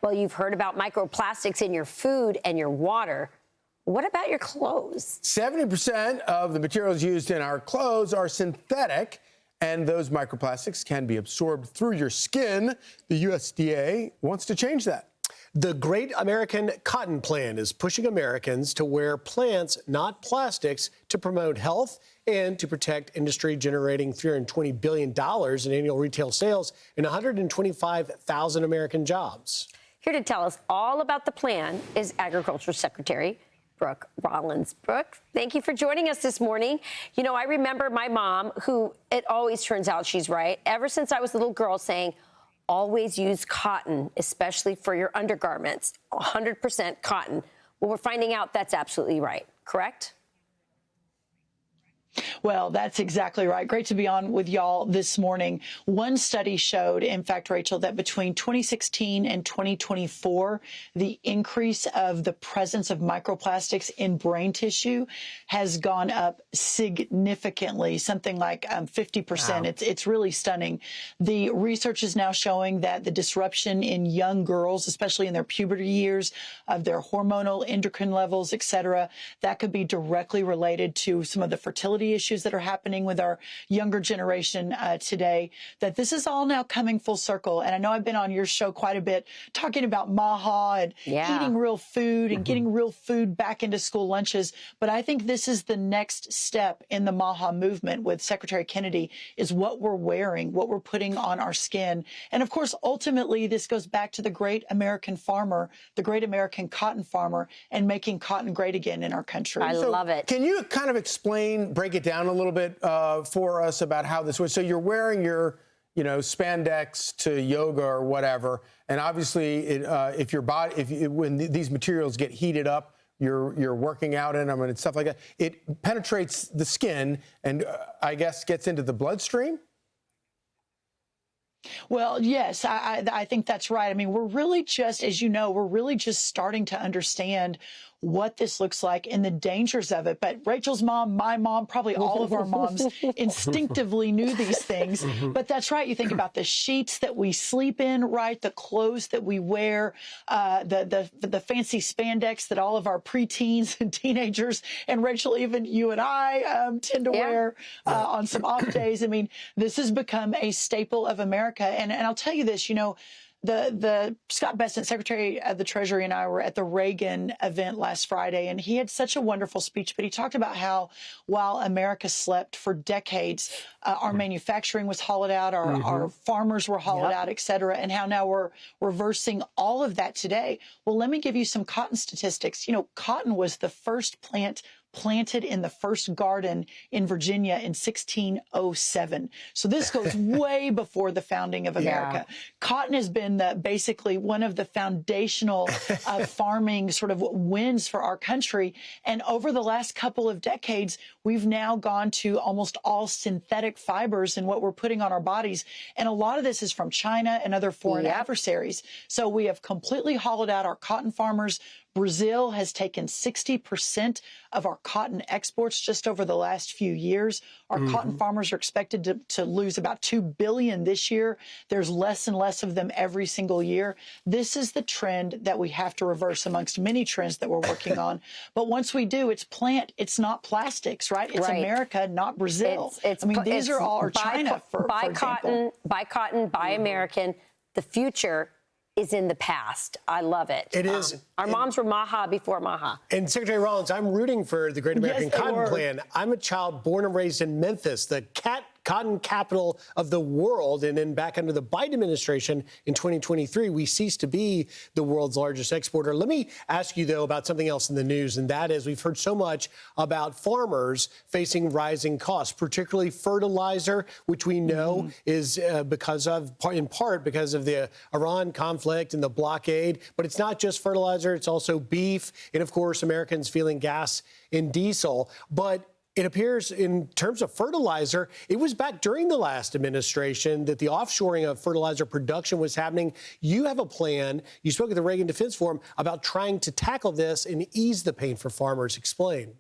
Well, you've heard about microplastics in your food and your water. What about your clothes? 70% of the materials used in our clothes are synthetic, and those microplastics can be absorbed through your skin. The USDA wants to change that. The Great American Cotton Plan is pushing Americans to wear plants, not plastics, to promote health and to protect industry generating $320 billion in annual retail sales and 125,000 American jobs. Here to tell us all about the plan is Agriculture Secretary Brooke Rollins. Brooke, thank you for joining us this morning. You know, I remember my mom, who it always turns out she's right, ever since I was a little girl, saying, always use cotton, especially for your undergarments, 100% cotton. Well, we're finding out that's absolutely right, correct? Well, that's exactly right. Great to be on with y'all this morning. One study showed, in fact, Rachel, that between 2016 and 2024, the increase of the presence of microplastics in brain tissue has gone up significantly, something like 50%. Wow. It's really stunning. The research is now showing that the disruption in young girls, especially in their puberty years, of their hormonal, endocrine levels, et cetera, that could be directly related to some of the fertility issues that are happening with our younger generation today, that this is all now coming full circle. And I know I've been on your show quite a bit talking about MAHA and eating real food and getting real food back into school lunches. But I think this is the next step in the MAHA movement with Secretary Kennedy, is what we're wearing, what we're putting on our skin. And of course, ultimately, this goes back to the great American farmer, the great American cotton farmer, and making cotton great again in our country. I love it. Can you kind of explain, break it down a little bit for us about how this works? So you're wearing your, spandex to yoga or whatever, and obviously, if your body, when these materials get heated up, you're working out in them and stuff like that, it penetrates the skin and I guess gets into the bloodstream. Well, yes, I think that's right. I mean, we're really just, as you know, we're really just starting to understand what this looks like and the dangers of it. But Rachel's mom, my mom, probably all of our moms instinctively knew these things. But that's right. You think about the sheets that we sleep in, right? The clothes that we wear, the fancy spandex that all of our preteens and teenagers, and Rachel, even you and I tend to wear on some off days. I mean, this has become a staple of America. And I'll tell you this, the Scott Bessent, Secretary of the Treasury, and I were at the Reagan event last Friday, and he had such a wonderful speech, but he talked about how while America slept for decades, our manufacturing was hollowed out, our farmers were hollowed out, et cetera, and how now we're reversing all of that today. Well, let me give you some cotton statistics. Cotton was the first plant planted in the first garden in Virginia in 1607. So this goes way before the founding of America. Cotton has been basically one of the foundational farming sort of wins for our country. And over the last couple of decades, we've now gone to almost all synthetic fibers in what we're putting on our bodies. And a lot of this is from China and other foreign adversaries. So we have completely hollowed out our cotton farmers. Brazil has taken 60% of our cotton exports just over the last few years. Our cotton farmers are expected to lose about $2 billion this year. There's less and less of them every single year. This is the trend that we have to reverse amongst many trends that we're working on. But once we do, it's it's not plastics, right? It's America, not Brazil. These are all China, for example. Buy cotton, buy American. The future is in the past. I love it. It is. Our moms were MAHA before MAHA. And Secretary Rollins, I'm rooting for the Great American Cotton Plan. I'm a child born and raised in Memphis, the cotton capital of the world. And then back under the Biden administration in 2023, we ceased to be the world's largest exporter. Let me ask you, though, about something else in the news, and that is we've heard so much about farmers facing rising costs, particularly fertilizer, which we know is in part because of the Iran conflict and the blockade. But it's not just fertilizer, it's also beef, and of course, Americans feeling gas and diesel. But it appears in terms of fertilizer, it was back during the last administration that the offshoring of fertilizer production was happening. You have a plan. You spoke at the Reagan Defense Forum about trying to tackle this and ease the pain for farmers. Explain.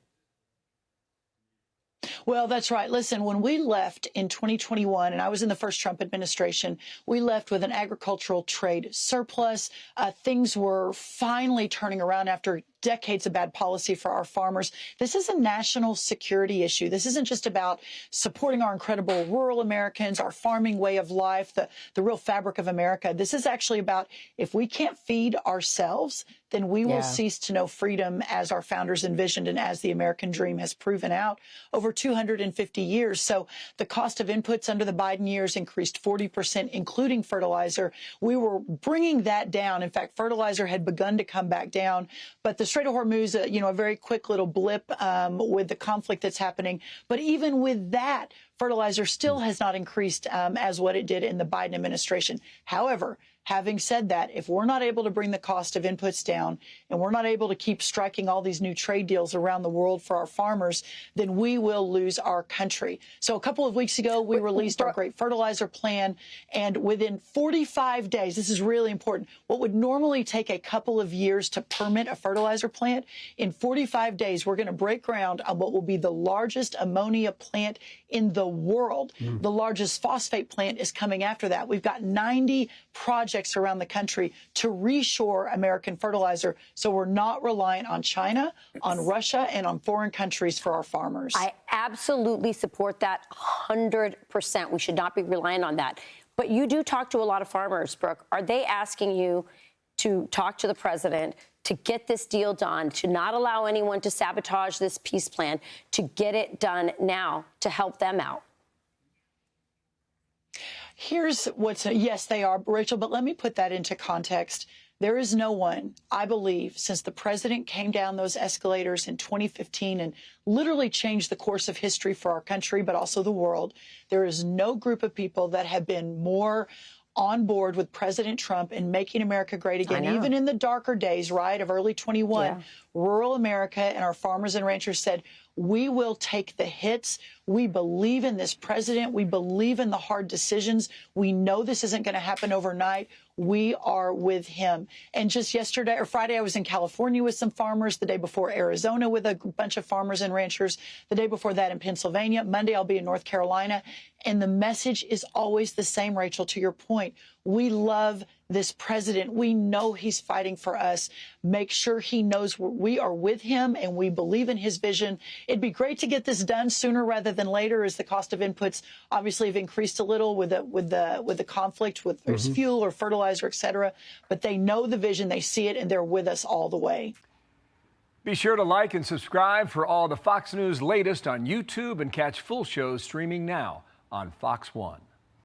Well, that's right. Listen, when we left in 2021, and I was in the first Trump administration, we left with an agricultural trade surplus. Things were finally turning around after decades of bad policy for our farmers. This is a national security issue. This isn't just about supporting our incredible rural Americans, our farming way of life, the real fabric of America. This is actually about if we can't feed ourselves, then we will cease to know freedom as our founders envisioned and as the American dream has proven out over 250 years. So the cost of inputs under the Biden years increased 40%, including fertilizer. We were bringing that down. In fact, fertilizer had begun to come back down, but the Strait of Hormuz, a very quick little blip with the conflict that's happening. But even with that, fertilizer still has not increased as what it did in the Biden administration. However, having said that, if we're not able to bring the cost of inputs down and we're not able to keep striking all these new trade deals around the world for our farmers, then we will lose our country. So a couple of weeks ago, we released our great fertilizer plan. And within 45 days, this is really important, what would normally take a couple of years to permit a fertilizer plant, in 45 days, we're going to break ground on what will be the largest ammonia plant in the world. The largest phosphate plant is coming after that. We've got 90 projects around the country to reshore American fertilizer so we're not reliant on China, on Russia, and on foreign countries for our farmers. I absolutely support that 100%. We should not be reliant on that. But you do talk to a lot of farmers, Brooke. Are they asking you to talk to the president to get this deal done, to not allow anyone to sabotage this peace plan, to get it done now to help them out? Here's yes, they are, Rachel, but let me put that into context. There is no one, I believe, since the president came down those escalators in 2015 and literally changed the course of history for our country, but also the world, there is no group of people that have been more on board with President Trump in making America great again, even in the darker days, right, of early 21, rural America and our farmers and ranchers said, we will take the hits. We believe in this president. We believe in the hard decisions. We know this isn't going to happen overnight. We are with him. And just yesterday or Friday, I was in California with some farmers. The day before, Arizona with a bunch of farmers and ranchers. The day before that in Pennsylvania. Monday, I'll be in North Carolina. And the message is always the same, Rachel, to your point. We love this president. We know he's fighting for us. Make sure he knows we are with him and we believe in his vision. It'd be great to get this done sooner rather than later, as the cost of inputs obviously have increased a little with the conflict with there's fuel or fertilizer, et cetera. But they know the vision, they see it, and they're with us all the way. Be sure to like and subscribe for all the Fox News latest on YouTube and catch full shows streaming now on Fox One.